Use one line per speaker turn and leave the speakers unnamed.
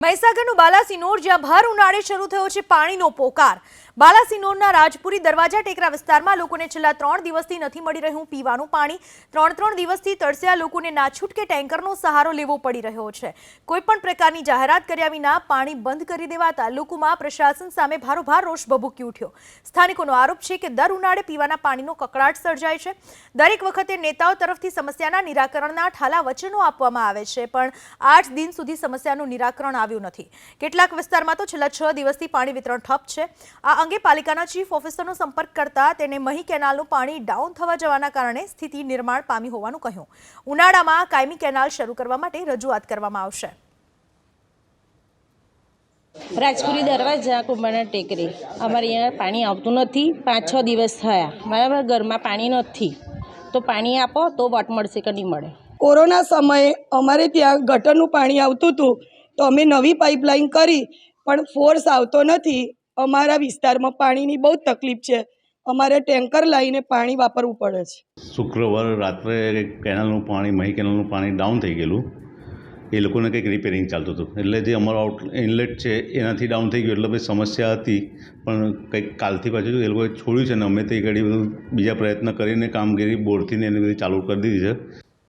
મહીસાગરનું બાલાસિનોર જ્યાં ભર ઉનાળે શરૂ થયો છે પાણીનો પોકાર। બાલાસિનોરના રાજપુરી દરવાજા ટેકરા વિસ્તારમાં લોકોને છેલ્લા 3 દિવસથી નથી મળી રહ્યું પીવાનું પાણી। 3 દિવસથી તરસ્યા લોકોને ના છૂટકે ટેન્કરનો સહારો લેવો પડી રહ્યો છે। કોઈપણ પ્રકારની જાહેરાત કર્યા વિના પાણી બંધ કરી દેવાતા લોકોમાં પ્રશાસન સામે ભારોભાર રોષ ભભૂકી ઉઠ્યો। સ્થાનિકોનો આરોપ છે કે દર ઉનાળે પીવાના પાણીનો કકળાટ સર્જાય છે। દરેક વખતે નેતાઓ તરફથી સમસ્યાના નિરાકરણના ઠાલા વચનો આપવામાં આવે છે, પણ 8 દિન સુધી સમસ્યાનું નિરાકરણ કેટલાક વિસ્તારમાં તો છેલ્લા 6 દિવસથી પાણી વિતરણ ઠપ છે। આ અંગે પાલિકાના ચીફ ઓફિસરનો સંપર્ક કરતા તેને મહી કેનાલનું પાણી ડાઉન થવા જવાના કારણે સ્થિતિ નિર્માણ પામી હોવાનું કહ્યું। ઉનાળામાં કાયમી કેનાલ શરૂ કરવા માટે રજૂઆત કરવામાં આવશે।
રાજપુરી દરવાજા કુંભારના ટેકરે અમારે અહીંયા પાણી આવતું નથી। 5-6 દિવસ થયા, બરાબર। ઘરમાં પાણી નથી તો પાણી આપો તો વટ મળશે કે નહીં મળે।
કોરોના સમયે અમારે ત્યાં ગટરનું પાણી આવતું હતું તો અમે નવી પાઇપલાઇન કરી, પણ ફોર્સ આવતો નથી। અમારા વિસ્તારમાં પાણીની બહુ તકલીફ છે, અમારે ટેન્કર લાવીને પાણી વાપરવું પડે છે।
શુક્રવાર રાત્રે કેનાલનું પાણી, મહી કેનાલનું પાણી ડાઉન થઈ ગયેલું। એ લોકોને કંઈક રિપેરિંગ ચાલતું હતું, એટલે જે અમારો ઇનલેટ છે એનાથી ડાઉન થઈ ગયું, એટલે પછી સમસ્યા હતી। પણ કંઈક કાલથી પાછું એ લોકોએ છોડ્યું છે ને અમે તે ઘડી બધું બીજા પ્રયત્ન કરીને કામગીરી બોરથી ને એની બધી ચાલુ કરી દીધી છે।